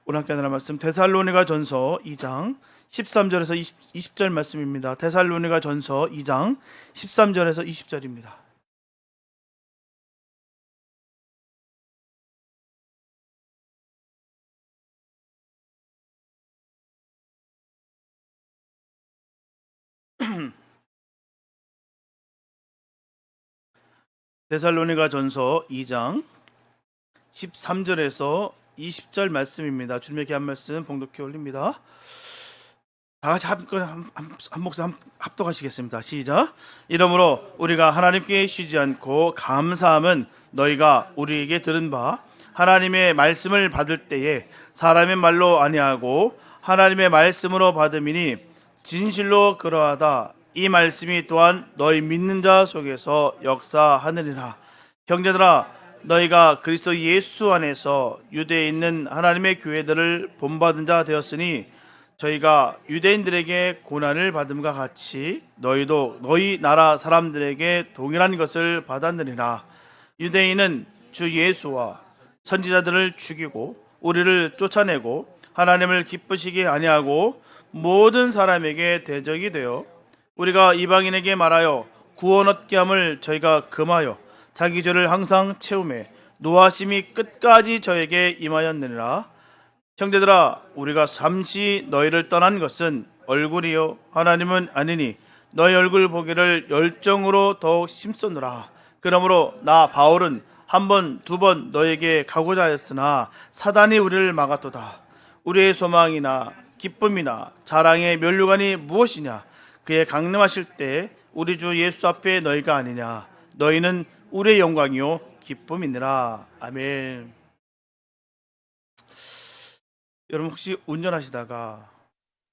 오늘 함께 하는 말씀 데살로니가 전서 2장 13절에서 20절 말씀입니다. 데살로니가 전서 2장 13절에서 20절입니다. 데살로니가 전서 2장 13절에서 20절 말씀입니다. 주님의 귀한 말씀 봉독해 올립니다. 다 같이 한 목소리 합독하시겠습니다. 시작. 이러므로 우리가 하나님께 쉬지 않고 감사함은 너희가 우리에게 들은 바 하나님의 말씀을 받을 때에 사람의 말로 아니하고 하나님의 말씀으로 받음이니 진실로 그러하다. 이 말씀이 또한 너희 믿는 자 속에서 역사하느니라. 형제들아, 너희가 그리스도 예수 안에서 유대에 있는 하나님의 교회들을 본받은 자 되었으니 저희가 유대인들에게 고난을 받음과 같이 너희도 너희 나라 사람들에게 동일한 것을 받았느니라. 유대인은 주 예수와 선지자들을 죽이고 우리를 쫓아내고 하나님을 기쁘시게 아니하고 모든 사람에게 대적이 되어 우리가 이방인에게 말하여 구원 얻게 함을 저희가 금하여 자기 죄를 항상 채우매 노하심이 끝까지 저에게 임하였느니라. 형제들아, 우리가 잠시 너희를 떠난 것은 얼굴이요 하나님은 아니니 너희 얼굴 보기를 열정으로 더욱 심소노라. 그러므로 나 바울은 한 번, 두 번 너에게 가고자 하였으나 사단이 우리를 막았도다. 우리의 소망이나 기쁨이나 자랑의 면류관이 무엇이냐? 그의 강림하실 때 우리 주 예수 앞에 너희가 아니냐? 너희는 우리의 영광이요 기쁨이니라. 아멘. 여러분, 혹시 운전하시다가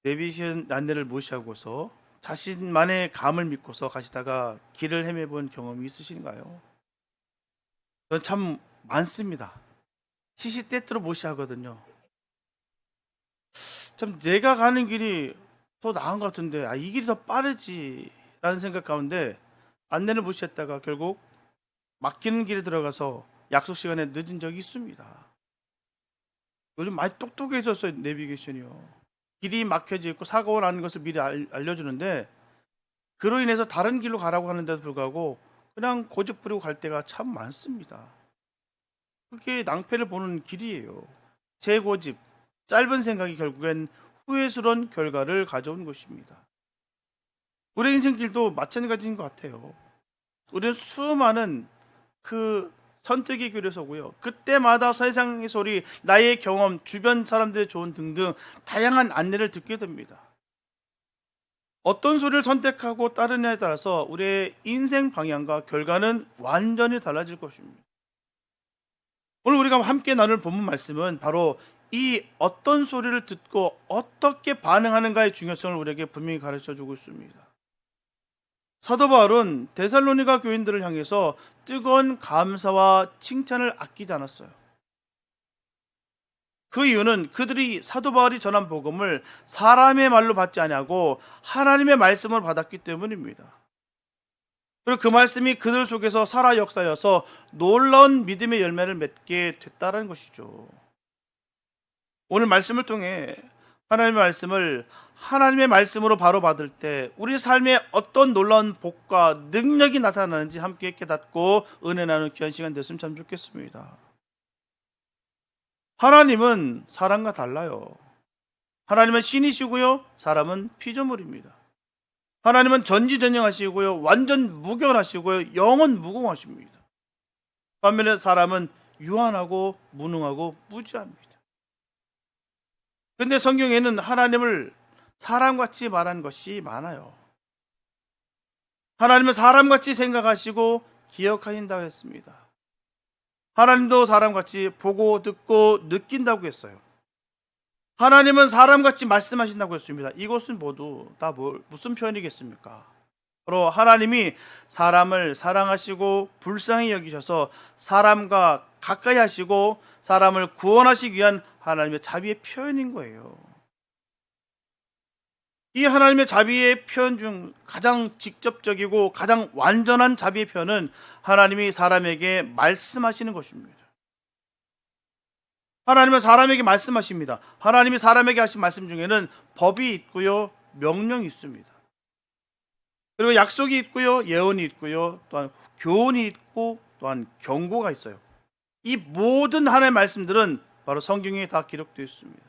내비게이션 안내를 무시하고서 자신만의 감을 믿고서 가시다가 길을 헤매본 경험이 있으신가요? 저는 참 많습니다. 시시때때로 무시하거든요. 참 내가 가는 길이 더 나은 것 같은데 이 길이 더 빠르지 라는 생각 가운데 안내를 무시했다가 결국 막히는 길에 들어가서 약속 시간에 늦은 적이 있습니다. 요즘 많이 똑똑해졌어요. 내비게이션이요. 길이 막혀져 있고 사고가 나는 것을 미리 알려주는데 그로 인해서 다른 길로 가라고 하는데도 불구하고 그냥 고집 부리고 갈 때가 참 많습니다. 그게 낭패를 보는 길이에요. 제 고집, 짧은 생각이 결국엔 후회스러운 결과를 가져온 것입니다. 우리 인생길도 마찬가지인 것 같아요. 우리는 수많은 그 선택의 길에 서고요. 그때마다 세상의 소리, 나의 경험, 주변 사람들의 조언 등등 다양한 안내를 듣게 됩니다. 어떤 소리를 선택하고 따르냐에 따라서 우리의 인생 방향과 결과는 완전히 달라질 것입니다. 오늘 우리가 함께 나눌 본문 말씀은 바로 이 어떤 소리를 듣고 어떻게 반응하는가의 중요성을 우리에게 분명히 가르쳐주고 있습니다. 사도 바울은 데살로니가 교인들을 향해서 뜨거운 감사와 칭찬을 아끼지 않았어요. 그 이유는 그들이 사도 바울이 전한 복음을 사람의 말로 받지 아니하고 하나님의 말씀을 받았기 때문입니다. 그리고 그 말씀이 그들 속에서 살아 역사여서 놀라운 믿음의 열매를 맺게 됐다는 것이죠. 오늘 말씀을 통해 하나님의 말씀을 하나님의 말씀으로 바로 받을 때 우리 삶에 어떤 놀라운 복과 능력이 나타나는지 함께 깨닫고 은혜 나누는 귀한 시간 됐으면 참 좋겠습니다. 하나님은 사람과 달라요. 하나님은 신이시고요, 사람은 피조물입니다. 하나님은 전지전능하시고요, 완전 무결하시고요, 영원 무궁하십니다. 반면에 사람은 유한하고 무능하고 무지합니다. 근데 성경에는 하나님을 사람같이 말한 것이 많아요. 하나님은 사람같이 생각하시고 기억하신다고 했습니다. 하나님도 사람같이 보고 듣고 느낀다고 했어요. 하나님은 사람같이 말씀하신다고 했습니다. 이것은 모두 다 무슨 표현이겠습니까? 바로 하나님이 사람을 사랑하시고 불쌍히 여기셔서 사람과 가까이 하시고 사람을 구원하시기 위한 하나님의 자비의 표현인 거예요. 이 하나님의 자비의 표현 중 가장 직접적이고 가장 완전한 자비의 표현은 하나님이 사람에게 말씀하시는 것입니다. 하나님은 사람에게 말씀하십니다. 하나님이 사람에게 하신 말씀 중에는 법이 있고요, 명령이 있습니다. 그리고 약속이 있고요, 예언이 있고요, 또한 교훈이 있고 또한 경고가 있어요. 이 모든 하나님의 말씀들은 바로 성경에 다 기록되어 있습니다.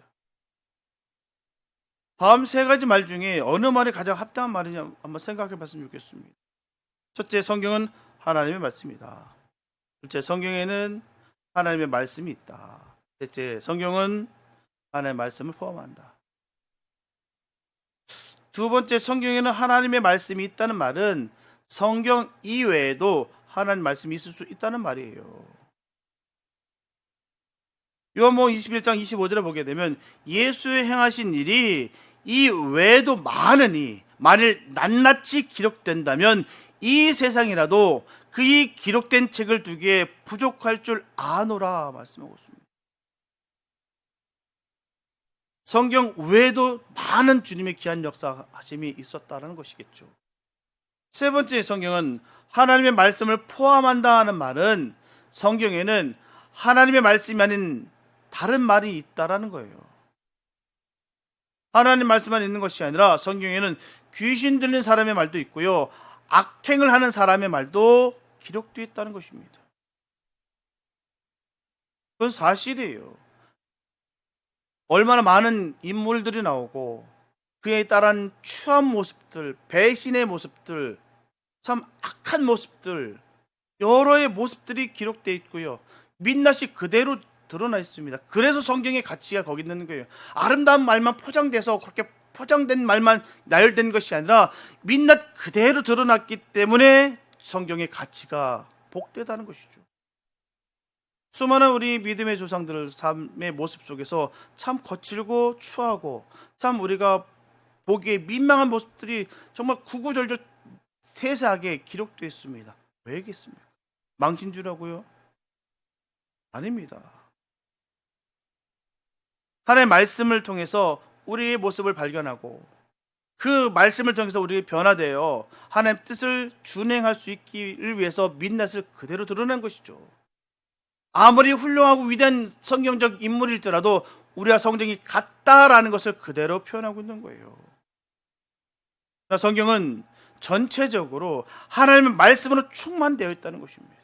다음 세 가지 말 중에 어느 말이 가장 합당한 말이냐 한번 생각해 봤으면 좋겠습니다. 첫째, 성경은 하나님의 말씀이다. 둘째, 성경에는 하나님의 말씀이 있다. 셋째, 성경은 하나님의 말씀을 포함한다. 두 번째, 성경에는 하나님의 말씀이 있다는 말은 성경 이외에도 하나님의 말씀이 있을 수 있다는 말이에요. 요한복음 21장 25절에 보게 되면 예수의 행하신 일이 이 외에도 많으니 만일 낱낱이 기록된다면 이 세상이라도 그이 기록된 책을 두기에 부족할 줄 아노라 말씀하고 있습니다. 성경 외에도 많은 주님의 귀한 역사하심이 있었다는 것이겠죠. 세 번째, 성경은 하나님의 말씀을 포함한다는 말은 성경에는 하나님의 말씀이 아닌 다른 말이 있다라는 거예요. 하나님 말씀만 있는 것이 아니라 성경에는 귀신 들린 사람의 말도 있고요, 악행을 하는 사람의 말도 기록되어 있다는 것입니다. 그건 사실이에요. 얼마나 많은 인물들이 나오고 그에 따른 추한 모습들, 배신의 모습들, 참 악한 모습들, 여러의 모습들이 기록되어 있고요, 민낯이 그대로 드러나 있습니다. 그래서 성경의 가치가 거기 있는 거예요. 아름다운 말만 포장돼서 그렇게 포장된 말만 나열된 것이 아니라 민낯 그대로 드러났기 때문에 성경의 가치가 복되다는 것이죠. 수많은 우리 믿음의 조상들 삶의 모습 속에서 참 거칠고 추하고 참 우리가 보기에 민망한 모습들이 정말 구구절절 세세하게 기록되어 있습니다. 왜겠습니까? 망친 주라고요? 아닙니다. 하나님의 말씀을 통해서 우리의 모습을 발견하고 그 말씀을 통해서 우리가 변화되어 하나님의 뜻을 준행할 수 있기를 위해서 민낯을 그대로 드러낸 것이죠. 아무리 훌륭하고 위대한 성경적 인물일지라도 우리와 성경이 같다라는 것을 그대로 표현하고 있는 거예요. 성경은 전체적으로 하나님의 말씀으로 충만되어 있다는 것입니다.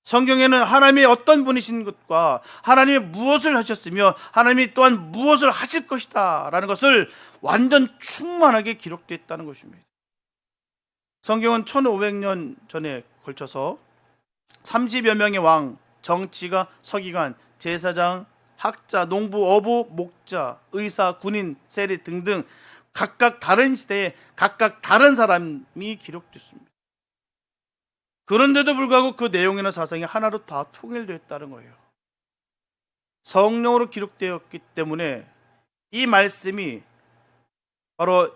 성경에는 하나님이 어떤 분이신 것과 하나님이 무엇을 하셨으며 하나님이 또한 무엇을 하실 것이다 라는 것을 완전 충만하게 기록되어 있다는 것입니다. 성경은 1500년 전에 걸쳐서 30여 명의 왕, 정치가, 서기관, 제사장, 학자, 농부, 어부, 목자, 의사, 군인, 세리 등등 각각 다른 시대에 각각 다른 사람이 기록됐습니다. 그런데도 불구하고 그 내용이나 사상이 하나로 다 통일되었다는 거예요. 성령으로 기록되었기 때문에 이 말씀이 바로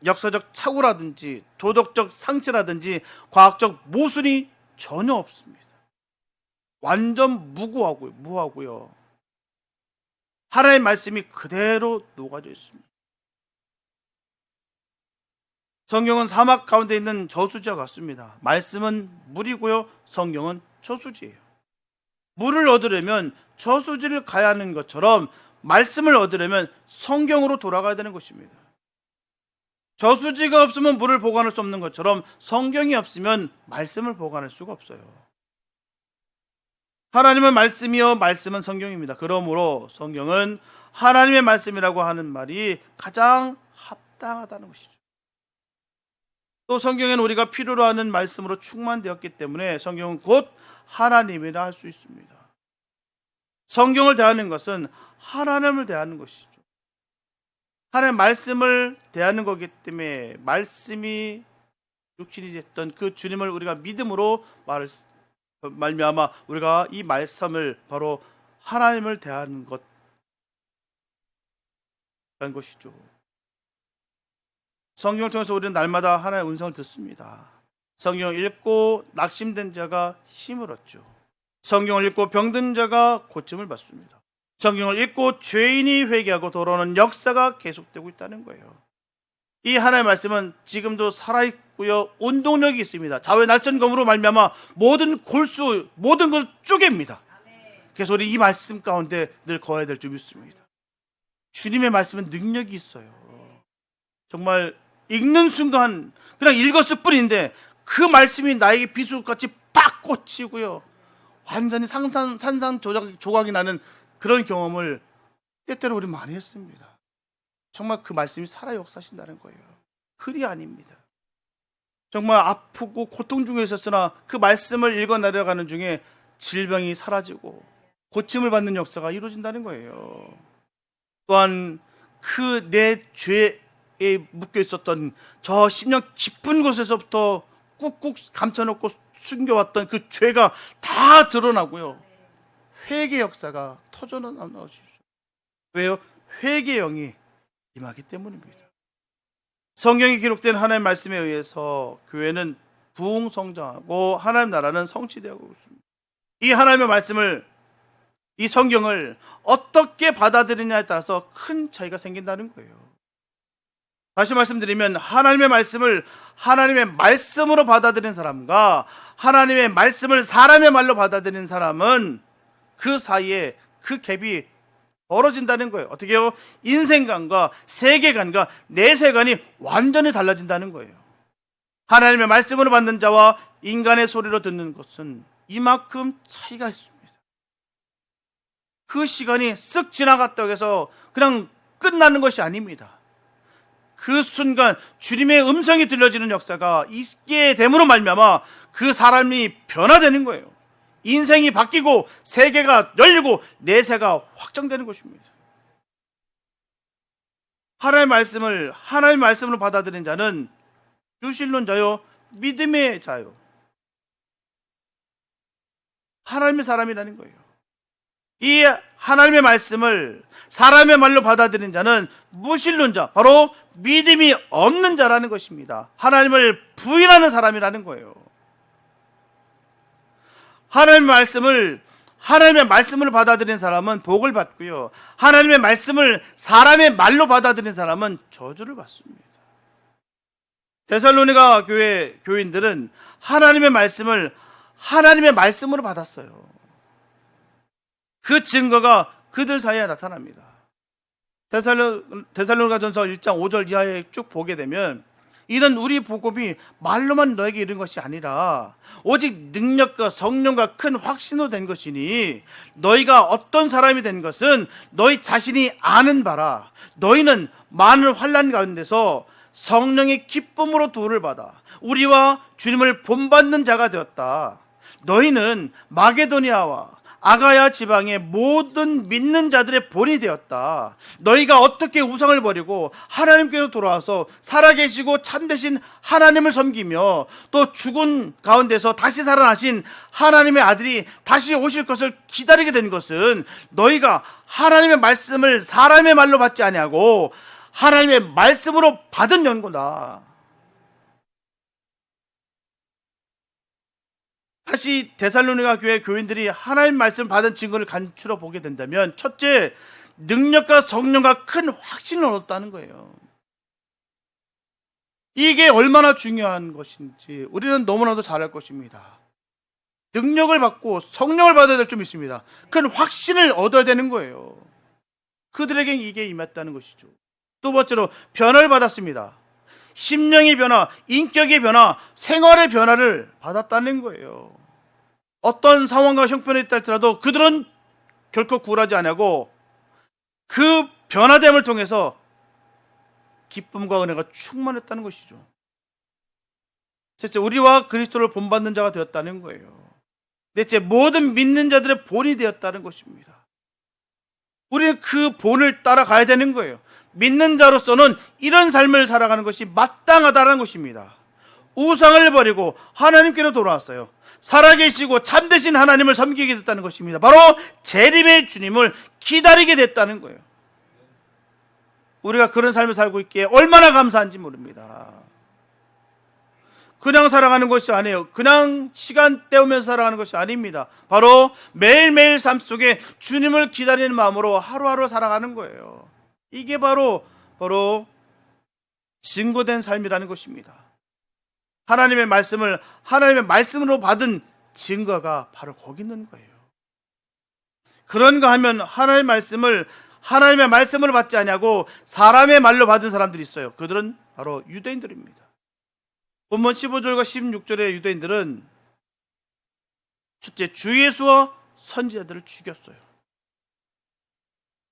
역사적 착오라든지 도덕적 상처라든지 과학적 모순이 전혀 없습니다. 완전 무하고요. 하나님의 말씀이 그대로 녹아져 있습니다. 성경은 사막 가운데 있는 저수지와 같습니다. 말씀은 물이고요, 성경은 저수지예요. 물을 얻으려면 저수지를 가야 하는 것처럼 말씀을 얻으려면 성경으로 돌아가야 되는 것입니다. 저수지가 없으면 물을 보관할 수 없는 것처럼 성경이 없으면 말씀을 보관할 수가 없어요. 하나님은 말씀이요 말씀은 성경입니다. 그러므로 성경은 하나님의 말씀이라고 하는 말이 가장 합당하다는 것이죠. 또 성경에는 우리가 필요로 하는 말씀으로 충만되었기 때문에 성경은 곧 하나님이라 할 수 있습니다. 성경을 대하는 것은 하나님을 대하는 것이죠. 하나님의 말씀을 대하는 거기 때문에 말씀이 육신이 됐던 그 주님을 우리가 믿음으로 말미암아 우리가 이 말씀을 바로 하나님을 대하는 것이라는 것이죠. 성경을 통해서 우리는 날마다 하나님의 음성을 듣습니다. 성경을 읽고 낙심된 자가 힘을 얻죠. 성경을 읽고 병든 자가 고침을 받습니다. 성경을 읽고 죄인이 회개하고 돌아오는 역사가 계속되고 있다는 거예요. 이 하나님의 말씀은 지금도 살아있고요, 운동력이 있습니다. 좌우의 날선 검으로 말미암아 모든 골수, 모든 것을 쪼갭니다. 그래서 우리 이 말씀 가운데 늘 거해야 될 줄 믿습니다. 주님의 말씀은 능력이 있어요. 정말 읽는 순간 그냥 읽었을 뿐인데 그 말씀이 나에게 비수같이 팍 꽂히고요, 완전히 산산조각이 나는 그런 경험을 때때로 우리 많이 했습니다. 정말 그 말씀이 살아 역사하신다는 거예요. 글이 아닙니다. 정말 아프고 고통 중에 있었으나 그 말씀을 읽어 내려가는 중에 질병이 사라지고 고침을 받는 역사가 이루어진다는 거예요. 또한 그 내 죄에 묶여 있었던 저 10년 깊은 곳에서부터 꾹꾹 감춰놓고 숨겨왔던 그 죄가 다 드러나고요, 회개 역사가 터져나오시죠. 왜요? 회개의 영이 임하기 때문입니다. 성경에 기록된 하나님의 말씀에 의해서 교회는 부흥성장하고 하나님 나라는 성취되고 있습니다. 이 하나님의 말씀을, 이 성경을 어떻게 받아들이냐에 따라서 큰 차이가 생긴다는 거예요. 다시 말씀드리면 하나님의 말씀을 하나님의 말씀으로 받아들이는 사람과 하나님의 말씀을 사람의 말로 받아들이는 사람은 그 사이에 그 갭이 벌어진다는 거예요. 어떻게 해요? 인생관과 세계관과 내세관이 완전히 달라진다는 거예요. 하나님의 말씀으로 받는 자와 인간의 소리로 듣는 것은 이만큼 차이가 있습니다. 그 시간이 쓱 지나갔다고 해서 그냥 끝나는 것이 아닙니다. 그 순간 주님의 음성이 들려지는 역사가 있게 됨으로 말미암아 그 사람이 변화되는 거예요. 인생이 바뀌고 세계가 열리고 내세가 확장되는 것입니다. 하나님의 말씀을 하나님의 말씀으로 받아들인 자는 유실론자요, 믿음의 자요, 하나님의 사람이라는 거예요. 이 하나님의 말씀을 사람의 말로 받아들인 자는 무신론자, 바로 믿음이 없는 자라는 것입니다. 하나님을 부인하는 사람이라는 거예요. 하나님의 말씀을 받아들인 사람은 복을 받고요, 하나님의 말씀을 사람의 말로 받아들인 사람은 저주를 받습니다. 데살로니가 교회 교인들은 하나님의 말씀을 하나님의 말씀으로 받았어요. 그 증거가 그들 사이에 나타납니다. 데살로니가전서 1장 5절 이하에 쭉 보게 되면, 이는 우리 복음이 말로만 너에게 이른 것이 아니라 오직 능력과 성령과 큰 확신으로 된 것이니 너희가 어떤 사람이 된 것은 너희 자신이 아는 바라. 너희는 많은 환난 가운데서 성령의 기쁨으로 도를 받아 우리와 주님을 본받는 자가 되었다. 너희는 마게도니아와 아가야 지방의 모든 믿는 자들의 본이 되었다. 너희가 어떻게 우상을 버리고 하나님께로 돌아와서 살아계시고 참되신 하나님을 섬기며 또 죽은 가운데서 다시 살아나신 하나님의 아들이 다시 오실 것을 기다리게 된 것은 너희가 하나님의 말씀을 사람의 말로 받지 아니하고 하나님의 말씀으로 받은 연고다. 다시 데살로니가 교회 교인들이 하나님 말씀 받은 증거를 간추려 보게 된다면, 첫째, 능력과 성령과 큰 확신을 얻었다는 거예요. 이게 얼마나 중요한 것인지 우리는 너무나도 잘 알 것입니다. 능력을 받고 성령을 받아야 될 줄 믿습니다. 큰 확신을 얻어야 되는 거예요. 그들에게 이게 임했다는 것이죠. 두 번째로, 변화를 받았습니다. 심령의 변화, 인격의 변화, 생활의 변화를 받았다는 거예요. 어떤 상황과 형편에 있다 할지라도 그들은 결코 굴하지 아니하고 그 변화됨을 통해서 기쁨과 은혜가 충만했다는 것이죠. 셋째, 우리와 그리스도를 본받는 자가 되었다는 거예요. 넷째, 모든 믿는 자들의 본이 되었다는 것입니다. 우리는 그 본을 따라가야 되는 거예요. 믿는 자로서는 이런 삶을 살아가는 것이 마땅하다는 것입니다. 우상을 버리고 하나님께로 돌아왔어요. 살아계시고 참되신 하나님을 섬기게 됐다는 것입니다. 바로 재림의 주님을 기다리게 됐다는 거예요. 우리가 그런 삶을 살고 있기에 얼마나 감사한지 모릅니다. 그냥 살아가는 것이 아니에요. 그냥 시간 때우면서 살아가는 것이 아닙니다. 바로 매일매일 삶 속에 주님을 기다리는 마음으로 하루하루 살아가는 거예요. 이게 바로 증거된 삶이라는 것입니다. 하나님의 말씀을 하나님의 말씀으로 받은 증거가 바로 거기 있는 거예요. 그런가 하면 하나님의 말씀을 받지 아니하고 사람의 말로 받은 사람들이 있어요. 그들은 바로 유대인들입니다. 본문 15절과 16절의 유대인들은 첫째, 주 예수와 선지자들을 죽였어요.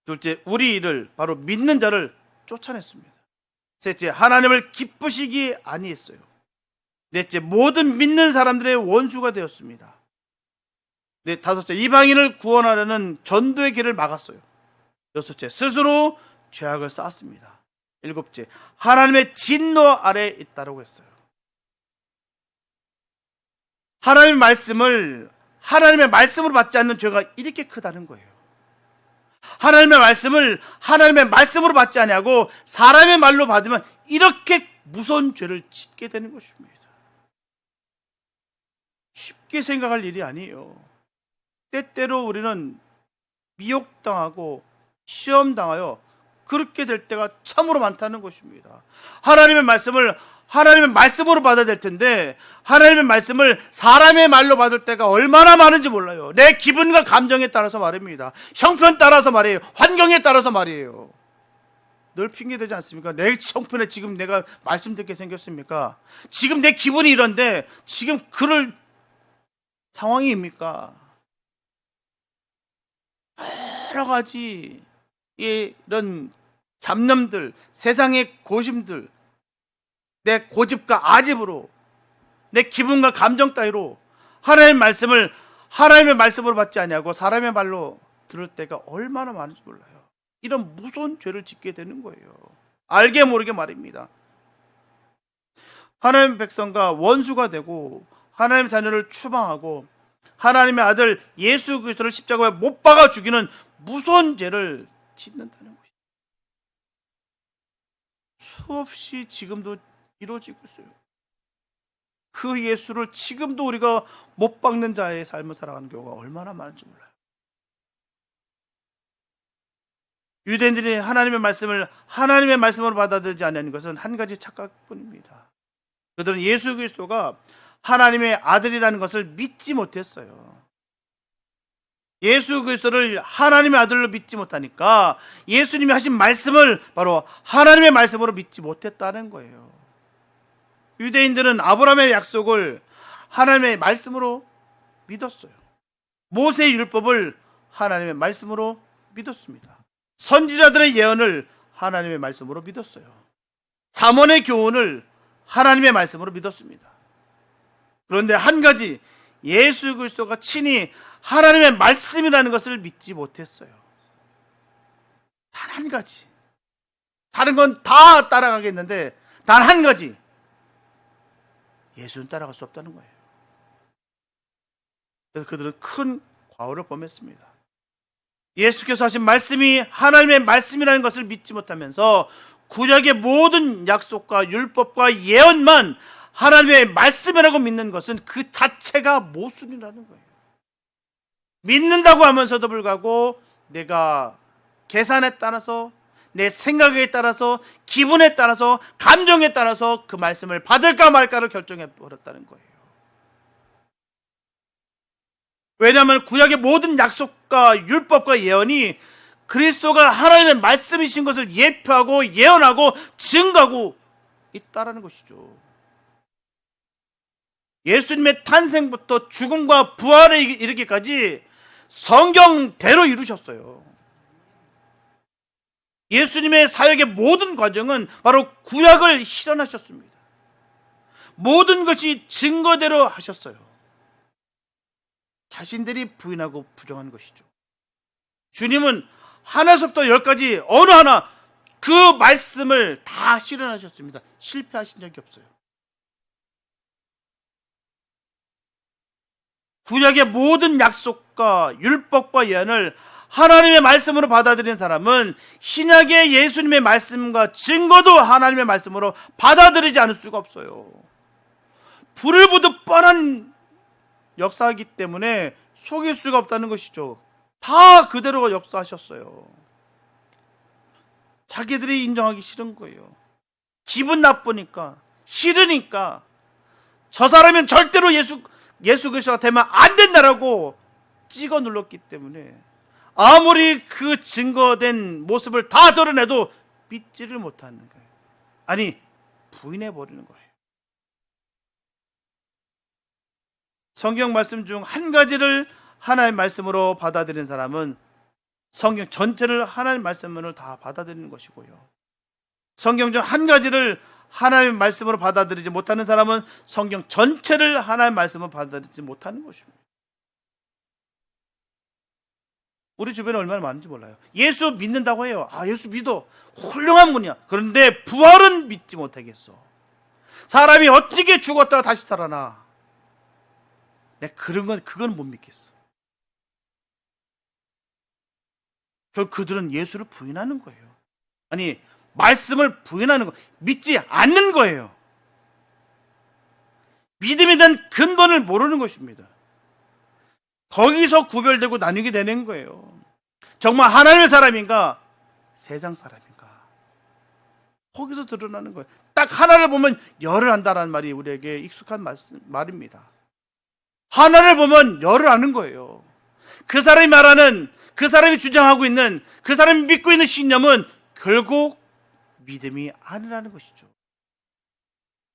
둘째, 우리 이를 바로 믿는 자를 쫓아냈습니다. 셋째, 하나님을 기쁘시기 아니했어요. 넷째, 모든 믿는 사람들의 원수가 되었습니다. 다섯째, 이방인을 구원하려는 전도의 길을 막았어요. 여섯째, 스스로 죄악을 쌓았습니다. 일곱째, 하나님의 진노 아래에 있다라고 했어요. 하나님의 말씀으로 받지 않는 죄가 이렇게 크다는 거예요. 하나님의 말씀으로 받지 아니하고 사람의 말로 받으면 이렇게 무서운 죄를 짓게 되는 것입니다. 쉽게 생각할 일이 아니에요. 때때로 우리는 미혹당하고 시험당하여 그렇게 될 때가 참으로 많다는 것입니다. 하나님의 말씀으로 받아야 될 텐데 하나님의 말씀을 사람의 말로 받을 때가 얼마나 많은지 몰라요. 내 기분과 감정에 따라서 말입니다. 형편 따라서 말이에요. 환경에 따라서 말이에요. 늘 핑계대지 않습니까? 내 형편에 지금 내가 말씀 듣게 생겼습니까? 지금 내 기분이 이런데 지금 그럴 상황입니까? 여러 가지 이런 잡념들, 세상의 고심들, 내 고집과 아집으로, 내 기분과 감정 따위로 하나님의 말씀으로 받지 아니하고 사람의 말로 들을 때가 얼마나 많은지 몰라요. 이런 무서운 죄를 짓게 되는 거예요. 알게 모르게 말입니다. 하나님의 백성과 원수가 되고 하나님의 자녀를 추방하고 하나님의 아들 예수 그리스도를 십자가에 못 박아 죽이는 무서운 죄를 짓는다는 것이죠. 수없이 지금도 이루어지고 있어요. 그 예수를 지금도 우리가 못 박는 자의 삶을 살아가는 경우가 얼마나 많은지 몰라요. 유대인들이 하나님의 말씀으로 받아들이지 않는 것은 한 가지 착각뿐입니다. 그들은 예수 그리스도가 하나님의 아들이라는 것을 믿지 못했어요. 예수 그리스도를 하나님의 아들로 믿지 못하니까 예수님이 하신 말씀을 바로 하나님의 말씀으로 믿지 못했다는 거예요. 유대인들은 아브라함의 약속을 하나님의 말씀으로 믿었어요. 모세의 율법을 하나님의 말씀으로 믿었습니다. 선지자들의 예언을 하나님의 말씀으로 믿었어요. 잠언의 교훈을 하나님의 말씀으로 믿었습니다. 그런데 한 가지, 예수 그리스도가 친히 하나님의 말씀이라는 것을 믿지 못했어요. 단 한 가지. 다른 건 다 따라가겠는데 단 한 가지, 예수는 따라갈 수 없다는 거예요. 그래서 그들은 큰 과오를 범했습니다. 예수께서 하신 말씀이 하나님의 말씀이라는 것을 믿지 못하면서 구약의 모든 약속과 율법과 예언만 하나님의 말씀이라고 믿는 것은 그 자체가 모순이라는 거예요. 믿는다고 하면서도 불구하고 내가 계산에 따라서, 내 생각에 따라서, 기분에 따라서, 감정에 따라서 그 말씀을 받을까 말까를 결정해 버렸다는 거예요. 왜냐하면 구약의 모든 약속과 율법과 예언이 그리스도가 하나님의 말씀이신 것을 예표하고 예언하고 증거하고 있다라는 것이죠. 예수님의 탄생부터 죽음과 부활에 이르기까지 성경대로 이루셨어요. 예수님의 사역의 모든 과정은 바로 구약을 실현하셨습니다. 모든 것이 증거대로 하셨어요. 자신들이 부인하고 부정한 것이죠. 주님은 하나서부터 열까지 어느 하나 그 말씀을 다 실현하셨습니다. 실패하신 적이 없어요. 구약의 모든 약속과 율법과 예언을 하나님의 말씀으로 받아들이는 사람은 신약의 예수님의 말씀과 증거도 하나님의 말씀으로 받아들이지 않을 수가 없어요. 불을 보듯 뻔한 역사이기 때문에 속일 수가 없다는 것이죠. 다 그대로 역사하셨어요. 자기들이 인정하기 싫은 거예요. 기분 나쁘니까, 싫으니까, 저 사람은 절대로 예수 그리스도가 되면 안 된다라고 찍어 눌렀기 때문에, 아무리 그 증거된 모습을 다 드러내도 믿지를 못하는 거예요. 아니, 부인해버리는 거예요. 성경 말씀 중 한 가지를 하나님의 말씀으로 받아들이는 사람은 성경 전체를 하나님의 말씀으로 다 받아들이는 것이고요. 성경 중 한 가지를 하나님의 말씀으로 받아들이지 못하는 사람은 성경 전체를 하나님의 말씀으로 받아들이지 못하는 것입니다. 우리 주변에 얼마나 많은지 몰라요. 예수 믿는다고 해요. 아, 예수 믿어. 훌륭한 분이야. 그런데 부활은 믿지 못하겠어. 사람이 어떻게 죽었다가 다시 살아나. 내가 그건 못 믿겠어. 결국 그들은 예수를 부인하는 거예요. 아니, 말씀을 부인하는 거, 믿지 않는 거예요. 믿음에 대한 근본을 모르는 것입니다. 거기서 구별되고 나뉘게 되는 거예요. 정말 하나님의 사람인가 세상 사람인가, 거기서 드러나는 거예요. 딱 하나를 보면 열을 안다라는 말이 우리에게 익숙한 말입니다. 하나를 보면 열을 아는 거예요. 그 사람이 말하는, 그 사람이 주장하고 있는, 그 사람이 믿고 있는 신념은 결국 믿음이 아니라는 것이죠.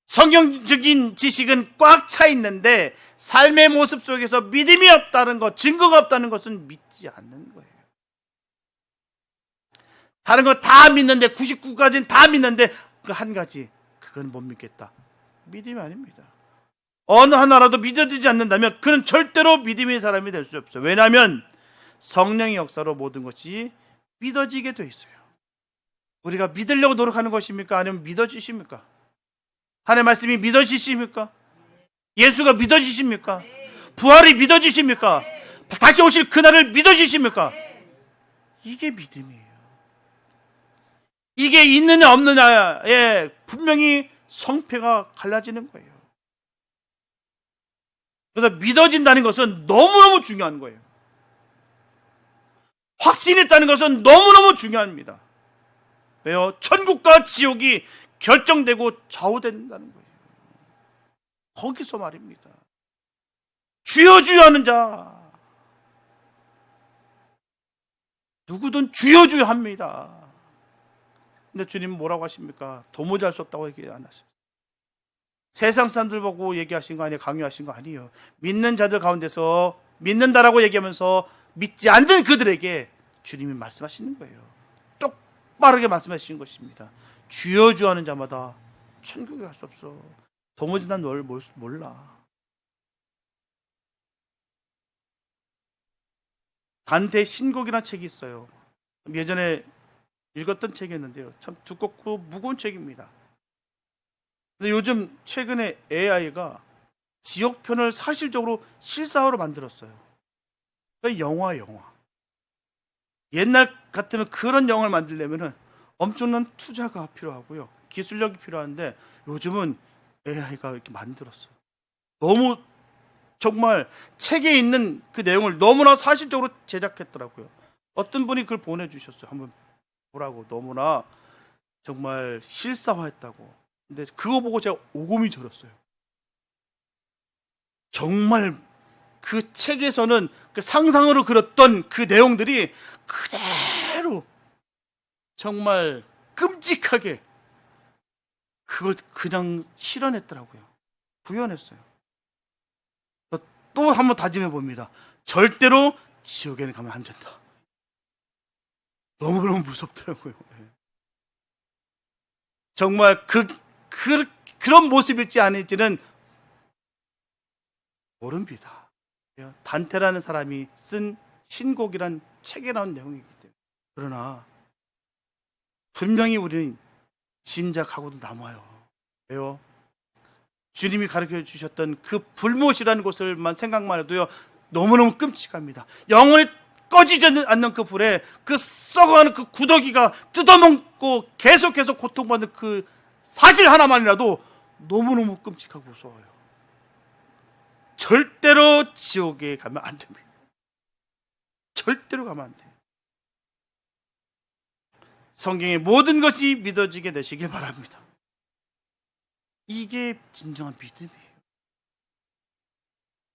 성경적인 지식은 꽉 차 있는데 삶의 모습 속에서 믿음이 없다는 것, 증거가 없다는 것은 믿지 않는 거예요. 다른 거 다 믿는데, 99가지는 다 믿는데 그 한 가지, 그건 못 믿겠다. 믿음이 아닙니다. 어느 하나라도 믿어지지 않는다면 그는 절대로 믿음의 사람이 될 수 없어요. 왜냐하면 성령의 역사로 모든 것이 믿어지게 돼 있어요. 우리가 믿으려고 노력하는 것입니까? 아니면 믿어지십니까? 하나님의 말씀이 믿어지십니까? 예수가 믿어지십니까? 부활이 믿어지십니까? 다시 오실 그날을 믿어지십니까? 이게 믿음이에요. 이게 있느냐 없느냐에 분명히 성패가 갈라지는 거예요. 그래서 믿어진다는 것은 너무너무 중요한 거예요. 확신이 있다는 것은 너무너무 중요합니다. 왜요? 천국과 지옥이 결정되고 좌우된다는 거예요. 거기서 말입니다. 주여 주여 하는 자, 누구든 주여 주여 합니다. 근데 주님은 뭐라고 하십니까? 도무지 할 수 없다고 얘기 안 하십니다. 세상 사람들 보고 얘기하신 거 아니에요? 강요하신 거 아니에요. 믿는 자들 가운데서 믿는다라고 얘기하면서 믿지 않는 그들에게 주님이 말씀하시는 거예요. 똑바르게 말씀하시는 것입니다. 주여 주여 하는 자마다 천국에 갈 수 없어. 도무지 난 널 몰라. 단테 신곡이라는 책이 있어요. 예전에 읽었던 책이었는데요. 참 두껍고 무거운 책입니다. 근데 요즘 최근에 AI가 지옥편을 사실적으로 실사화로 만들었어요. 그러니까 영화. 옛날 같으면 그런 영화를 만들려면 엄청난 투자가 필요하고요. 기술력이 필요한데 요즘은 AI가 이렇게 만들었어요. 너무 정말 책에 있는 그 내용을 너무나 사실적으로 제작했더라고요. 어떤 분이 그걸 보내주셨어요. 한번 보라고. 너무나 정말 실사화했다고. 근데 그거 보고 제가 오금이 저렸어요. 정말 그 책에서는 그 상상으로 그렸던 그 내용들이 그대로 정말 끔찍하게 그걸 그냥 실현했더라고요. 구현했어요. 또 한번 다짐해 봅니다. 절대로 지옥에는 가면 안 된다. 너무너무 무섭더라고요. 정말 그런 모습일지 아닐지는 모릅니다. 단테라는 사람이 쓴 신곡이란 책에 나온 내용이기 때문에. 그러나 분명히 우리는 짐작하고도 남아요. 왜요? 주님이 가르쳐 주셨던 그 불못이라는 것을만 생각만 해도요, 너무너무 끔찍합니다. 영원히 꺼지지 않는 그 불에 그 썩어가는 그 구더기가 뜯어먹고 계속해서 고통받는 그 사실 하나만이라도 너무너무 끔찍하고 무서워요. 절대로 지옥에 가면 안 됩니다. 절대로 가면 안 돼요. 성경의 모든 것이 믿어지게 되시길 바랍니다. 이게 진정한 믿음이에요.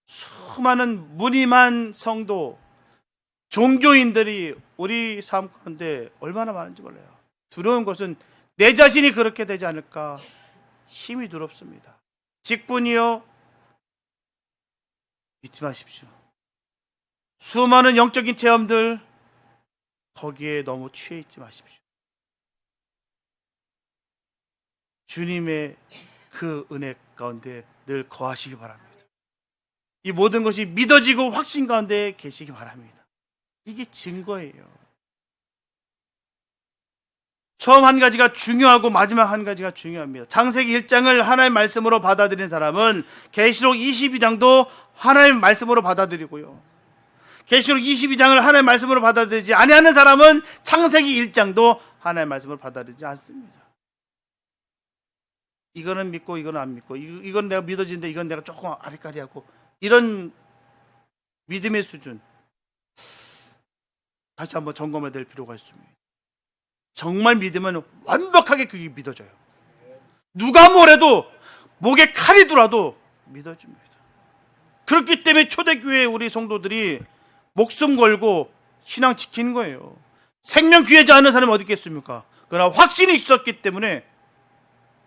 수많은 무늬만 성도, 종교인들이 우리 삶 가운데 얼마나 많은지 몰라요. 두려운 것은 내 자신이 그렇게 되지 않을까 힘이 두렵습니다. 직분이요, 잊지 마십시오. 수많은 영적인 체험들, 거기에 너무 취해 있지 마십시오. 주님의 그 은혜 가운데 늘 거하시기 바랍니다. 이 모든 것이 믿어지고 확신 가운데 계시기 바랍니다. 이게 증거예요. 처음 한 가지가 중요하고 마지막 한 가지가 중요합니다. 창세기 1장을 하나님의 말씀으로 받아들인 사람은 계시록 22장도 하나님의 말씀으로 받아들이고요, 계시록 22장을 하나님의 말씀으로 받아들이지 아니하는 사람은 창세기 1장도 하나님의 말씀으로 받아들이지 않습니다. 이거는 믿고 이거는 안 믿고, 이건 내가 믿어지는데 이건 내가 조금 아리까리하고, 이런 믿음의 수준 다시 한번 점검해야 될 필요가 있습니다. 정말 믿으면 완벽하게 그게 믿어져요. 누가 뭐래도 목에 칼이 들어도 믿어집니다. 그렇기 때문에 초대교회 우리 성도들이 목숨 걸고 신앙 지키는 거예요. 생명 귀하지 않은 사람이 어디 있겠습니까? 그러나 확신이 있었기 때문에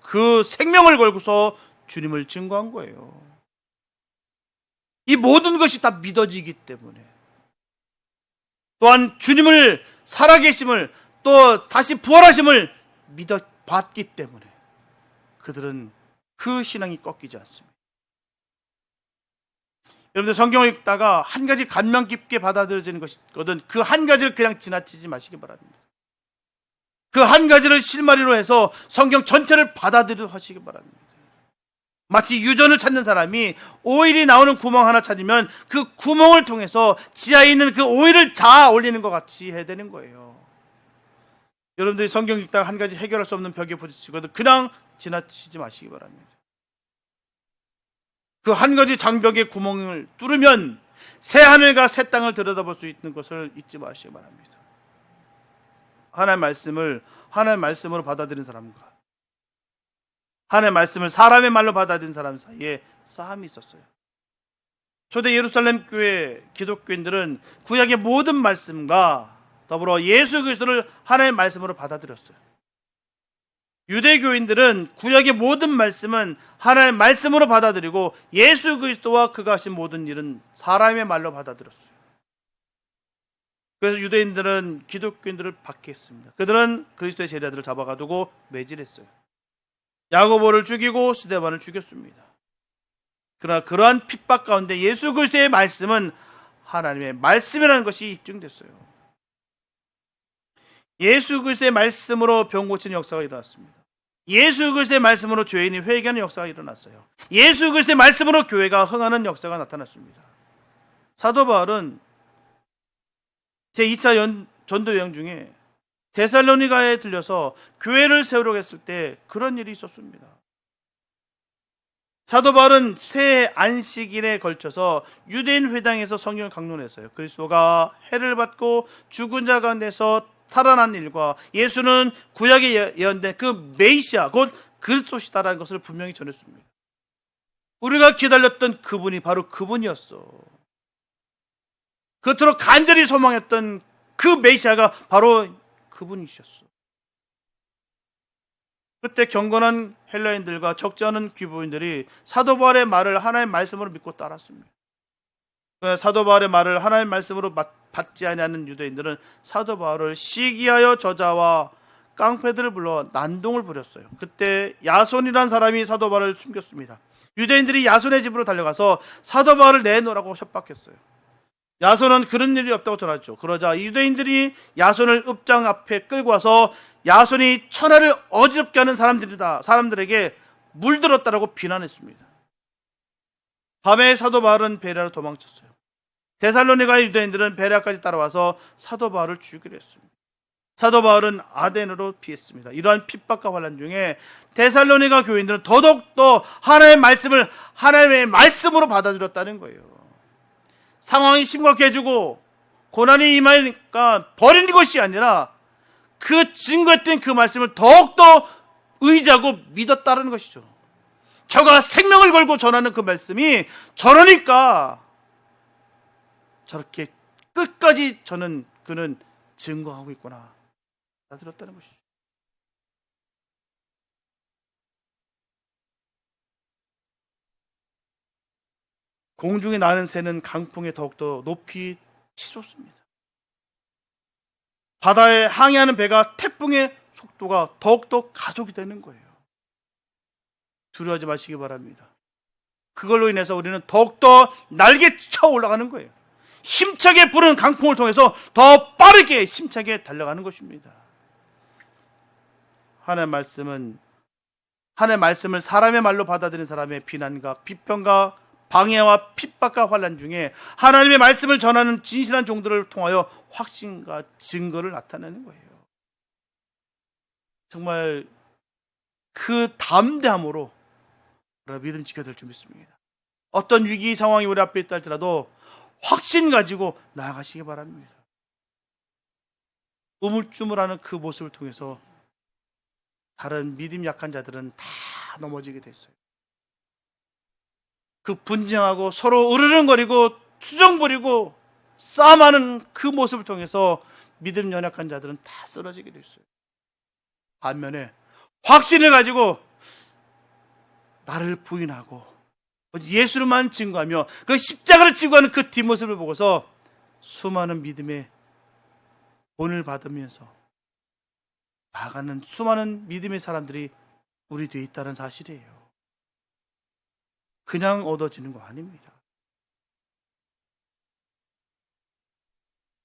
그 생명을 걸고서 주님을 증거한 거예요. 이 모든 것이 다 믿어지기 때문에, 또한 주님을 살아계심을, 또 다시 부활하심을 믿어봤기 때문에 그들은 그 신앙이 꺾이지 않습니다. 여러분들 성경을 읽다가 한 가지 감명 깊게 받아들여지는 것이거든, 그 한 가지를 그냥 지나치지 마시기 바랍니다. 그 한 가지를 실마리로 해서 성경 전체를 받아들여 하시기 바랍니다. 마치 유전을 찾는 사람이 오일이 나오는 구멍 하나 찾으면 그 구멍을 통해서 지하에 있는 그 오일을 자아 올리는 것 같이 해야 되는 거예요. 여러분들이 성경 읽다가 한 가지 해결할 수 없는 벽에 부딪히거든 그냥 지나치지 마시기 바랍니다. 그 한 가지 장벽의 구멍을 뚫으면 새 하늘과 새 땅을 들여다볼 수 있는 것을 잊지 마시기 바랍니다. 하나님의 말씀을 하나님의 말씀으로 받아들인 사람과 하나님의 말씀을 사람의 말로 받아들인 사람 사이에 싸움이 있었어요. 초대 예루살렘 교회 기독교인들은 구약의 모든 말씀과 더불어 예수 그리스도를 하나님의 말씀으로 받아들였어요. 유대교인들은 구약의 모든 말씀은 하나님의 말씀으로 받아들이고 예수 그리스도와 그가 하신 모든 일은 사람의 말로 받아들였어요. 그래서 유대인들은 기독교인들을 박해했습니다. 그들은 그리스도의 제자들을 잡아가두고 매질했어요. 야고보를 죽이고 스데반을 죽였습니다. 그러나 그러한 핍박 가운데 예수 그리스도의 말씀은 하나님의 말씀이라는 것이 입증됐어요. 예수 그리스도의 말씀으로 병 고치는 역사가 일어났습니다. 예수 그리스도의 말씀으로 죄인이 회개하는 역사가 일어났어요. 예수 그리스도의 말씀으로 교회가 흥하는 역사가 나타났습니다. 사도 바울은 제2차 전도 여행 중에 데살로니가에 들려서 교회를 세우려고 했을 때 그런 일이 있었습니다. 사도 바울은 새 안식일에 걸쳐서 유대인 회당에서 성경을 강론했어요. 그리스도가 해를 받고 죽은 자 가운데서 살아난 일과 예수는 구약에 예언된 그 메시아 곧 그리스도시다라는 것을 분명히 전했습니다. 우리가 기다렸던 그분이 바로 그분이었어. 그토록 간절히 소망했던 그 메시아가 바로 그분이셨어. 그때 경건한 헬라인들과 적지 않은 귀부인들이 사도 바울의 말을 하나님의 말씀으로 믿고 따랐습니다. 사도 바울의 말을 하나님의 말씀으로 받지 아니하는 유대인들은 사도 바울을 시기하여 저자와 깡패들을 불러 난동을 부렸어요. 그때 야손이라는 사람이 사도 바울을 숨겼습니다. 유대인들이 야손의 집으로 달려가서 사도 바울을 내놓으라고 협박했어요. 야손은 그런 일이 없다고 전하죠. 그러자 유대인들이 야손을 읍장 앞에 끌고 와서 야손이 천하를 어지럽게 하는 사람들에게 물들었다라고 비난했습니다. 밤에 사도 바울은 베레아로 도망쳤어요. 데살로니가의 유대인들은 베레아까지 따라와서 사도 바울을 죽이려 했습니다. 사도 바울은 아덴으로 피했습니다. 이러한 핍박과 환난 중에 데살로니가 교인들은 더더욱더 하나님의 말씀을 하나님의 말씀으로 받아들였다는 거예요. 상황이 심각해지고 고난이 임하니까 버리는 것이 아니라 그 증거했던 그 말씀을 더욱더 의지하고 믿었다는 것이죠. 저가 생명을 걸고 전하는 그 말씀이 저러니까 저렇게 끝까지 그는 증거하고 있구나 받아들였다는 것이죠. 공중에 나는 새는 강풍에 더욱더 높이 치솟습니다. 바다에 항해하는 배가 태풍의 속도가 더욱더 가속이 되는 거예요. 두려워하지 마시기 바랍니다. 그걸로 인해서 우리는 더욱더 날개쳐 올라가는 거예요. 힘차게 부는 강풍을 통해서 더 빠르게 힘차게 달려가는 것입니다. 하나님의 말씀을 사람의 말로 받아들인 사람의 비난과 비평과 방해와 핍박과 환난 중에 하나님의 말씀을 전하는 진실한 종들을 통하여 확신과 증거를 나타내는 거예요. 정말 그 담대함으로 믿음 지켜야 될 줄 믿습니다. 어떤 위기 상황이 우리 앞에 있다 할지라도 확신 가지고 나아가시기 바랍니다. 우물쭈물하는 그 모습을 통해서 다른 믿음 약한 자들은 다 넘어지게 됐어요. 그 분쟁하고 서로 으르렁거리고 투정 부리고 싸움하는 그 모습을 통해서 믿음 연약한 자들은 다 쓰러지게 됐어요. 반면에 확신을 가지고 나를 부인하고 예수를만 증거하며 그 십자가를 지고 하는 그 뒷모습을 보고서 수많은 믿음의 본을 받으면서 나아가는 수많은 믿음의 사람들이 우리 뒤에 있다는 사실이에요. 그냥 얻어지는 거 아닙니다.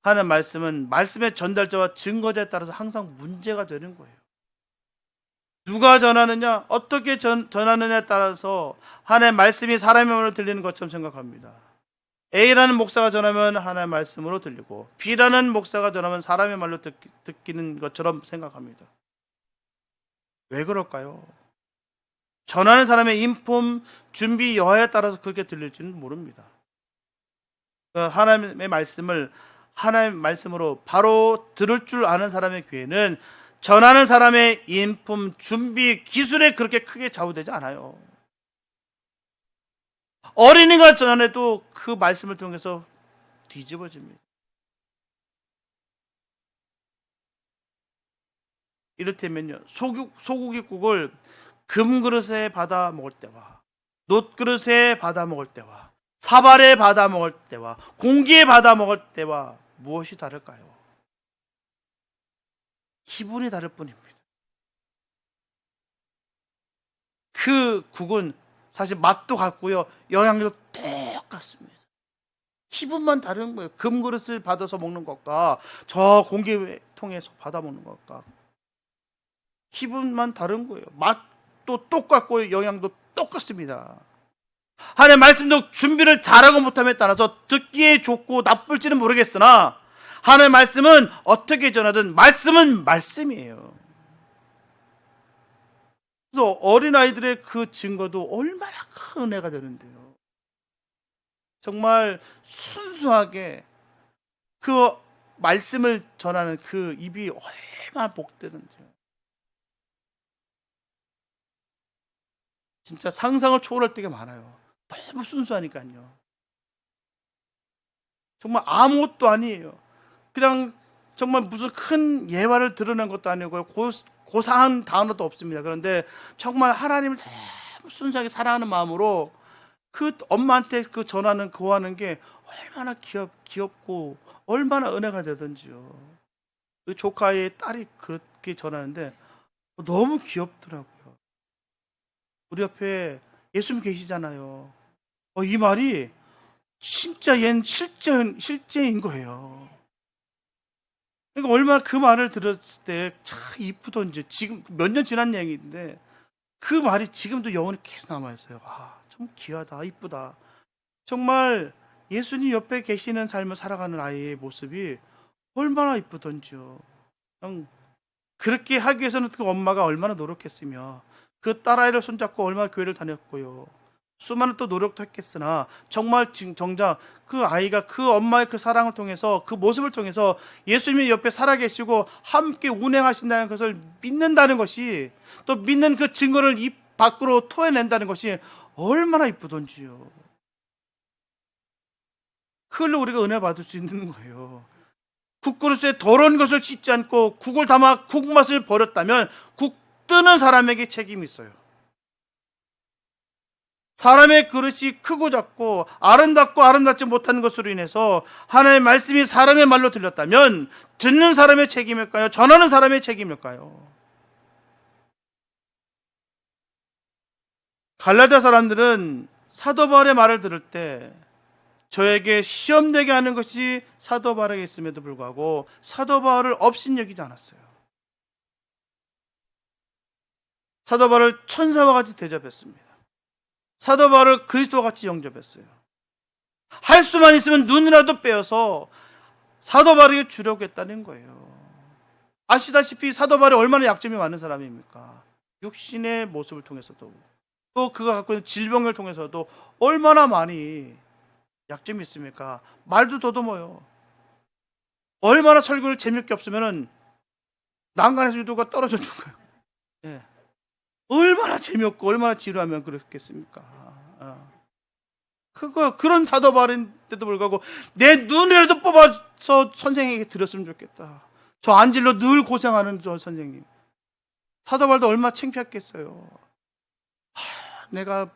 하는 말씀은 말씀의 전달자와 증거자에 따라서 항상 문제가 되는 거예요. 누가 전하느냐, 어떻게 전하느냐에 따라서 하나님의 말씀이 사람의 말로 들리는 것처럼 생각합니다. A라는 목사가 전하면 하나님의 말씀으로 들리고 B라는 목사가 전하면 사람의 말로 듣기는 것처럼 생각합니다. 왜 그럴까요? 전하는 사람의 인품, 준비 여하에 따라서 그렇게 들릴지는 모릅니다. 하나님의 말씀을 하나님의 말씀으로 바로 들을 줄 아는 사람의 귀에는 전하는 사람의 인품, 준비, 기술에 그렇게 크게 좌우되지 않아요. 어린이가 전해도 그 말씀을 통해서 뒤집어집니다. 이를테면요, 소고기국을 금그릇에 받아 먹을 때와 놋그릇에 받아 먹을 때와 사발에 받아 먹을 때와 공기에 받아 먹을 때와 무엇이 다를까요? 기분이 다를 뿐입니다. 그 국은 사실 맛도 같고요, 영양도 똑같습니다. 기분만 다른 거예요. 금그릇을 받아서 먹는 것과 저 공기통에서 받아 먹는 것과 기분만 다른 거예요. 맛도 똑같고 영양도 똑같습니다. 하나님의 말씀도 준비를 잘하고 못함에 따라서 듣기에 좋고 나쁠지는 모르겠으나 하나님의 말씀은 어떻게 전하든 말씀은 말씀이에요. 그래서 어린아이들의 그 증거도 얼마나 큰 은혜가 되는데요. 정말 순수하게 그 말씀을 전하는 그 입이 얼마나 복되는지요. 진짜 상상을 초월할 때가 많아요. 너무 순수하니까요. 정말 아무것도 아니에요. 그냥 정말 무슨 큰 예화를 드러낸 것도 아니고 고상한 단어도 없습니다. 그런데 정말 하나님을 너무 순수하게 사랑하는 마음으로 그 엄마한테 그 전하는 그 하는 게 얼마나 귀엽고 얼마나 은혜가 되던지요. 그 조카의 딸이 그렇게 전하는데 너무 귀엽더라고요. 우리 옆에 예수님 계시잖아요. 이 말이 진짜 얜 실제인 거예요. 그러니까 얼마나 그 말을 들었을 때 참 이쁘던지, 지금 몇 년 지난 얘기인데 그 말이 지금도 영혼이 계속 남아있어요. 참 귀하다, 이쁘다. 정말 예수님 옆에 계시는 삶을 살아가는 아이의 모습이 얼마나 이쁘던지요. 그렇게 하기 위해서는 그 엄마가 얼마나 노력했으며 그 딸아이를 손잡고 얼마나 교회를 다녔고요. 수많은 또 노력도 했겠으나 정말 정작 그 아이가 그 엄마의 그 사랑을 통해서 그 모습을 통해서 예수님이 옆에 살아계시고 함께 운행하신다는 것을 믿는다는 것이, 또 믿는 그 증거를 입 밖으로 토해낸다는 것이 얼마나 이쁘던지요. 그걸로 우리가 은혜 받을 수 있는 거예요. 국그릇에 더러운 것을 씻지 않고 국을 담아 국맛을 버렸다면 국 뜨는 사람에게 책임이 있어요. 사람의 그릇이 크고 작고 아름답고 아름답지 못한 것으로 인해서 하나님의 말씀이 사람의 말로 들렸다면 듣는 사람의 책임일까요? 전하는 사람의 책임일까요? 갈라디아 사람들은 사도 바울의 말을 들을 때 저에게 시험되게 하는 것이 사도 바울에게 있음에도 불구하고 사도 바울을 업신여기지 않았어요. 사도 바울을 천사와 같이 대접했습니다. 사도 바울을 그리스도와 같이 영접했어요. 할 수만 있으면 눈이라도 빼어서 사도 바울에게 주려고 했다는 거예요. 아시다시피 사도 바울이 얼마나 약점이 많은 사람입니까? 육신의 모습을 통해서도 또 그가 갖고 있는 질병을 통해서도 얼마나 많이 약점이 있습니까? 말도 더듬어요. 얼마나 설교를 재밌게 없으면은 난간에서 유도가 떨어져 죽어요. 예. 얼마나 재미없고 얼마나 지루하면 그렇겠습니까? 그런 사도 바울인데도 불구하고 내 눈이라도 뽑아서 선생에게 드렸으면 좋겠다. 저 안질로 늘 고생하는 저 선생님. 사도 바울도 얼마나 창피했겠어요. 내가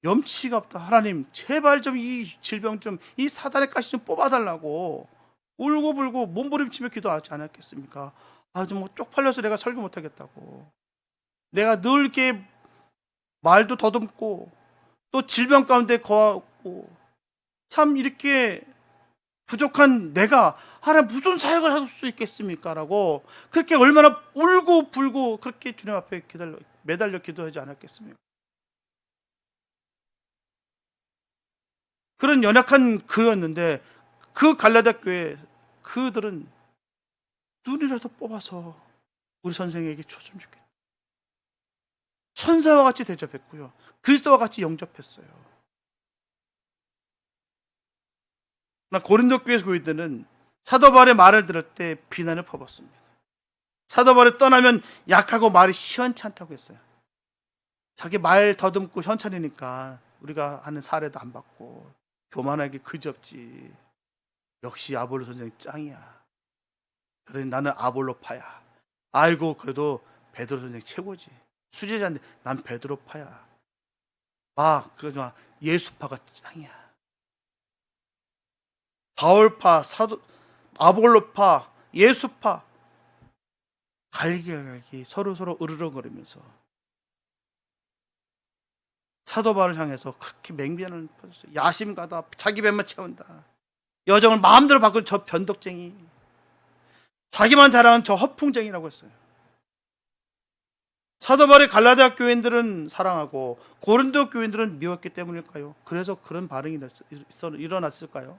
염치가 없다. 하나님 제발 좀 이 질병 좀 이 사단의 가시 좀 뽑아달라고 울고불고 몸부림치며 기도하지 않았겠습니까? 좀 뭐 쪽팔려서 내가 설교 못하겠다고. 내가 늘 이렇게 말도 더듬고 또 질병 가운데 거하고 참 이렇게 부족한 내가 하나님 무슨 사역을 할 수 있겠습니까? 라고 그렇게 얼마나 울고 불고 그렇게 주님 앞에 매달려 기도하지 않았겠습니까? 그런 연약한 그였는데 그 갈라디아 교회 그들은 눈이라도 뽑아서 우리 선생에게 줬으면 좋겠다. 천사와 같이 대접했고요. 그리스도와 같이 영접했어요. 그러나 고린도 교회 교인들은 사도 바울의 말을 들을 때 비난을 퍼붓습니다. 사도 바울이 떠나면 약하고 말이 시원치 않다고 했어요. 자기 말 더듬고 현찬이니까 우리가 하는 사례도 안 받고 교만하게 그지없지. 역시 아볼로 선생이 짱이야. 그러니 나는 아볼로파야. 아이고 그래도 베드로 선생이 최고지. 수제자인데 난 베드로파야. 그러지 마. 예수파가 짱이야. 바울파, 아볼로파, 예수파 갈기갈기 서로 으르렁거리면서 사도 바울을 향해서 그렇게 맹비난을 펴줬어요. 야심가다. 자기 배만 채운다. 여정을 마음대로 바꾼 저 변덕쟁이. 자기만 자랑한 저 허풍쟁이라고 했어요. 사도 바울의 갈라디아 교인들은 사랑하고 고린도 교인들은 미웠기 때문일까요? 그래서 그런 반응이 일어났을까요?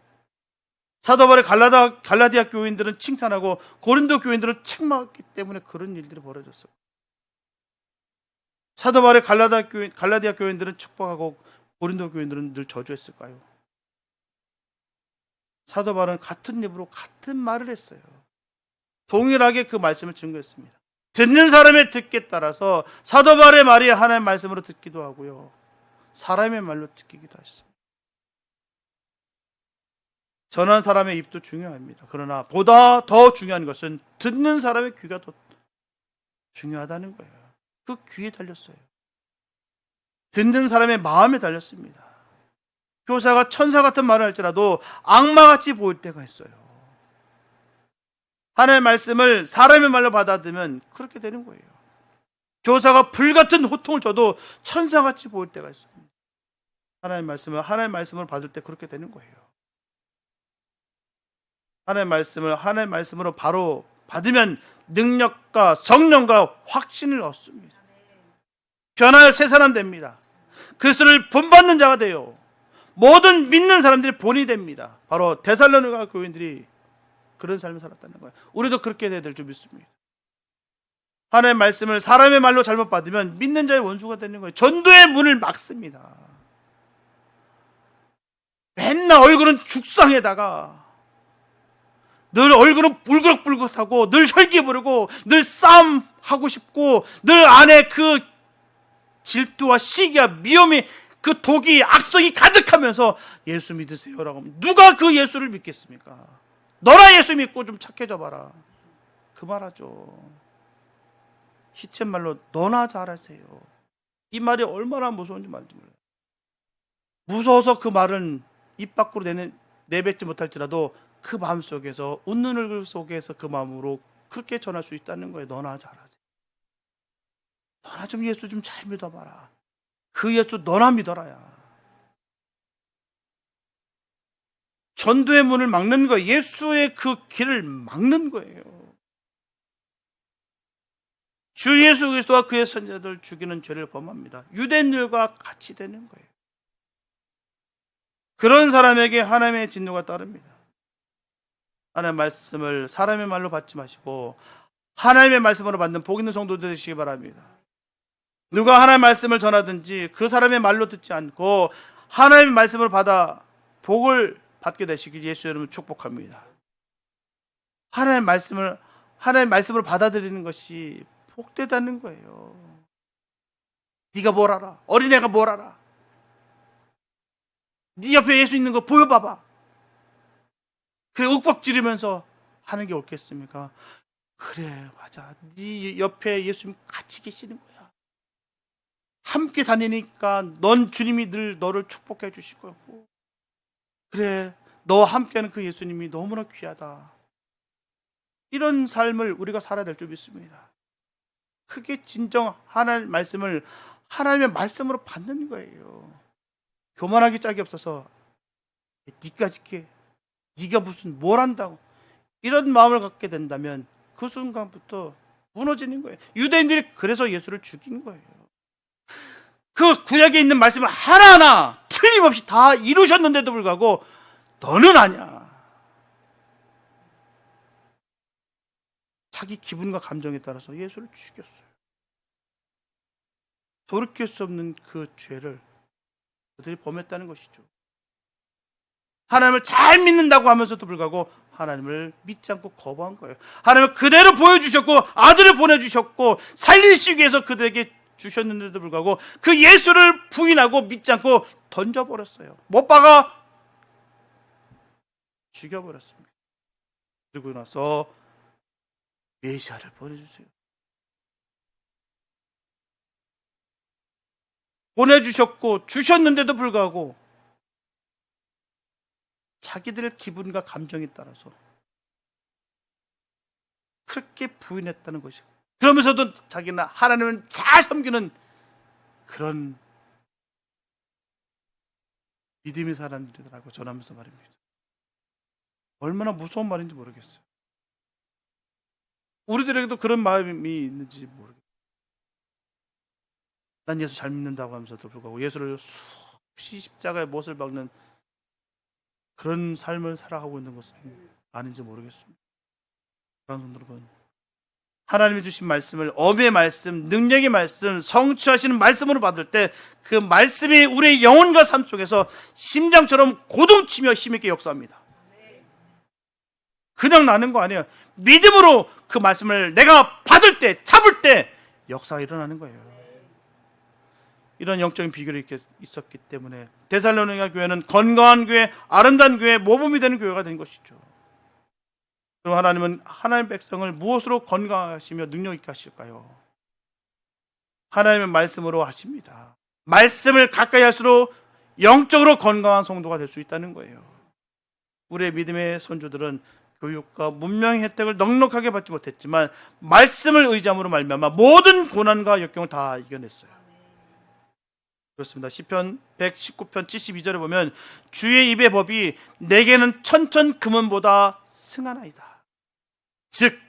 사도 바울의 갈라디아 교인들은 칭찬하고 고린도 교인들은 책망했기 때문에 그런 일들이 벌어졌어요. 사도 바울의 갈라디아 교인들은 축복하고 고린도 교인들은 늘 저주했을까요? 사도 바울은 같은 입으로 같은 말을 했어요. 동일하게 그 말씀을 증거했습니다. 듣는 사람의 듣기에 따라서 사도 바울의 말이 하나님의 말씀으로 듣기도 하고요. 사람의 말로 듣기도 하셨습니다. 전하는 사람의 입도 중요합니다. 그러나 보다 더 중요한 것은 듣는 사람의 귀가 더 중요하다는 거예요. 그 귀에 달렸어요. 듣는 사람의 마음에 달렸습니다. 교사가 천사 같은 말을 할지라도 악마같이 보일 때가 있어요. 하나님의 말씀을 사람의 말로 받아들이면 그렇게 되는 거예요. 교사가 불같은 호통을 줘도 천사같이 보일 때가 있습니다. 하나님의 말씀을 받을 때 그렇게 되는 거예요. 하나님의 말씀으로 바로 받으면 능력과 성령과 확신을 얻습니다. 변화할 새 사람 됩니다. 그리스도를 본받는 자가 돼요. 모든 믿는 사람들이 본이 됩니다. 바로 데살로니가 교인들이 그런 삶을 살았다는 거예요. 우리도 그렇게 돼야 될 줄 믿습니다. 하나님의 말씀을 사람의 말로 잘못 받으면 믿는 자의 원수가 되는 거예요. 전도의 문을 막습니다. 맨날 얼굴은 죽상에다가 늘 얼굴은 불긋불긋하고 늘 혈기 부르고 늘 싸움하고 싶고 늘 안에 그 질투와 시기와 미움이 그 독이 악성이 가득하면서 예수 믿으세요라고 하면 누가 그 예수를 믿겠습니까? 너나 예수 믿고 좀 착해져 봐라. 그 말하죠. 히쳇말로 너나 잘하세요. 이 말이 얼마나 무서운지 말인지 몰라요. 무서워서 그 말은 입 밖으로 내뱉지 못할지라도 그 마음 속에서 웃는 얼굴 속에서 그 마음으로 그렇게 전할 수 있다는 거예요. 너나 잘하세요. 너나 좀 예수 좀 잘 믿어봐라. 그 예수 너나 믿어라야. 전도의 문을 막는 거예요. 예수의 그 길을 막는 거예요. 주 예수 그리스도와 그의 선자들 죽이는 죄를 범합니다. 유대인들과 같이 되는 거예요. 그런 사람에게 하나님의 진노가 따릅니다. 하나님의 말씀을 사람의 말로 받지 마시고 하나님의 말씀으로 받는 복 있는 성도들 되시기 바랍니다. 누가 하나님의 말씀을 전하든지 그 사람의 말로 듣지 않고 하나님의 말씀을 받아 복을 받게 되시길 예수 이름으로 축복합니다. 하나님의 말씀을 받아들이는 것이 복되다는 거예요. 네가 뭘 알아? 어린애가 뭘 알아? 네 옆에 예수 있는 거 보여봐봐. 그래 욱박지르면서 하는 게 옳겠습니까? 그래 맞아. 네 옆에 예수님 같이 계시는 거야. 함께 다니니까 넌 주님이 늘 너를 축복해 주실 거고, 그래 너와 함께하는 그 예수님이 너무나 귀하다. 이런 삶을 우리가 살아야 될 줄 믿습니다. 그게 진정 하나님의 말씀으로 받는 거예요. 교만하기 짝이 없어서 네가 지게 네가 무슨 뭘 한다고 이런 마음을 갖게 된다면 그 순간부터 무너지는 거예요. 유대인들이 그래서 예수를 죽인 거예요. 그 구약에 있는 말씀을 하나하나 틀림없이 다 이루셨는데도 불구하고 너는 아니야. 자기 기분과 감정에 따라서 예수를 죽였어요. 돌이킬 수 없는 그 죄를 그들이 범했다는 것이죠. 하나님을 잘 믿는다고 하면서도 불구하고 하나님을 믿지 않고 거부한 거예요. 하나님을 그대로 보여주셨고 아들을 보내주셨고 살리시기 위해서 그들에게 주셨는데도 불구하고 그 예수를 부인하고 믿지 않고 던져버렸어요. 못 박아 죽여버렸습니다. 그리고 나서 메시아를 보내주세요. 보내주셨고 주셨는데도 불구하고 자기들의 기분과 감정에 따라서 그렇게 부인했다는 것이고, 그러면서도 자기는 하나님은 잘 섬기는 그런 믿음의 사람들이라고 전하면서 말입니다. 얼마나 무서운 말인지 모르겠어요. 우리들에게도 그런 마음이 있는지 모르겠어요. 난 예수 잘 믿는다고 하면서도 불구하고 예수를 수없이 십자가에 못을 박는 그런 삶을 살아가고 있는 것은 아닌지 모르겠습니다. 여러분, 하나님이 주신 말씀을 엄의 말씀, 능력의 말씀, 성취하시는 말씀으로 받을 때 그 말씀이 우리의 영혼과 삶 속에서 심장처럼 고동치며 힘있게 역사합니다. 그냥 나는 거 아니에요. 믿음으로 그 말씀을 내가 받을 때, 잡을 때 역사가 일어나는 거예요. 이런 영적인 비결이 있었기 때문에 데살로니가 교회는 건강한 교회, 아름다운 교회, 모범이 되는 교회가 된 것이죠. 그럼 하나님은 하나님의 백성을 무엇으로 건강하시며 능력 있게 하실까요? 하나님의 말씀으로 하십니다. 말씀을 가까이 할수록 영적으로 건강한 성도가 될 수 있다는 거예요. 우리의 믿음의 선조들은 교육과 문명의 혜택을 넉넉하게 받지 못했지만 말씀을 의지함으로 말미암아 모든 고난과 역경을 다 이겨냈어요. 그렇습니다. 시편 119편 72절에 보면 주의 입의 법이 내게는 천천 금은보다 승하나이다. 즉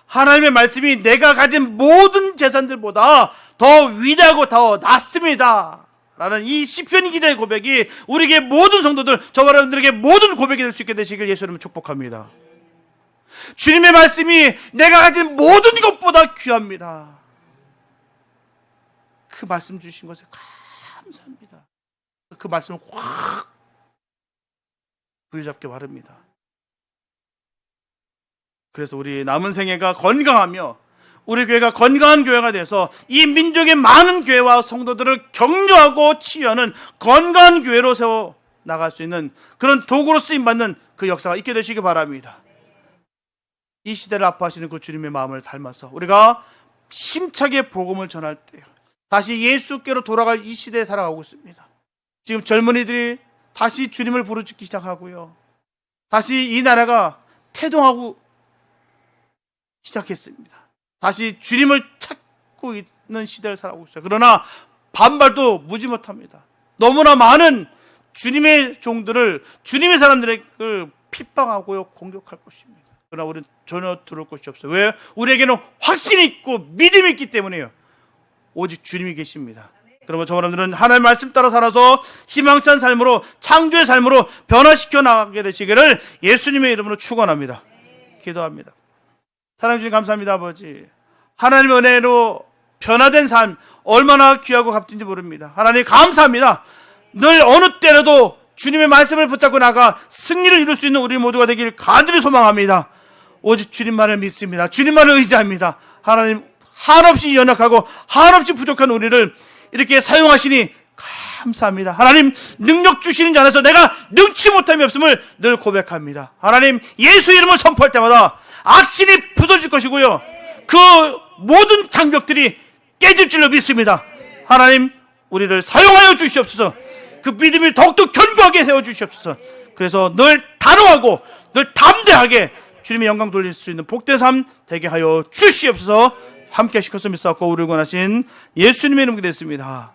하나님의 말씀이 내가 가진 모든 재산들보다 더 위대하고 더 낫습니다 라는 이 시편이 기자의 고백이 우리에게 모든 성도들, 저와 여러분들에게 모든 고백이 될 수 있게 되시길 예수 이름으로 축복합니다. 주님의 말씀이 내가 가진 모든 것보다 귀합니다. 그 말씀 주신 것에 감사합니다. 그 말씀을 확 부여잡게 바랍니다. 그래서 우리 남은 생애가 건강하며 우리 교회가 건강한 교회가 돼서 이 민족의 많은 교회와 성도들을 격려하고 치유하는 건강한 교회로 세워 나갈 수 있는 그런 도구로 쓰임받는 그 역사가 있게 되시기 바랍니다. 이 시대를 아파하시는 그 주님의 마음을 닮아서 우리가 심차게 복음을 전할 때요, 다시 예수께로 돌아갈 이 시대에 살아가고 있습니다. 지금 젊은이들이 다시 주님을 부르짖기 시작하고요, 다시 이 나라가 태동하고 시작했습니다. 다시 주님을 찾고 있는 시대를 살아가고 있어요. 그러나 반발도 무지 못합니다. 너무나 많은 주님의 종들을, 주님의 사람들을 핍박하고요, 공격할 것입니다. 그러나 우리는 전혀 들을 것이 없어요. 왜? 우리에게는 확신이 있고 믿음이 있기 때문에요. 오직 주님이 계십니다. 그러면 저 사람들은 하나님의 말씀 따라 살아서 희망찬 삶으로, 창조의 삶으로 변화시켜 나가게 되시기를 예수님의 이름으로 축원합니다. 기도합니다. 사랑해 주신 감사합니다. 아버지, 하나님의 은혜로 변화된 삶 얼마나 귀하고 값진지 모릅니다. 하나님 감사합니다. 늘 어느 때라도 주님의 말씀을 붙잡고 나가 승리를 이룰 수 있는 우리 모두가 되길 간절히 소망합니다. 오직 주님만을 믿습니다. 주님만을 의지합니다. 하나님, 한없이 연약하고 한없이 부족한 우리를 이렇게 사용하시니 감사합니다. 하나님, 능력 주시는 자 안에서 내가 능치 못함이 없음을 늘 고백합니다. 하나님, 예수 이름을 선포할 때마다 악신이 부서질 것이고요, 그 모든 장벽들이 깨질 줄로 믿습니다. 하나님, 우리를 사용하여 주시옵소서. 그 믿음을 더욱더 견고하게 세워주시옵소서. 그래서 늘 단호하고 늘 담대하게 주님의 영광 돌릴 수 있는 복된 삶 되게 하여 주시옵소서. 함께 시켜서 믿사옵고 우리를 권하신 예수님의 이름으로 기도했습니다.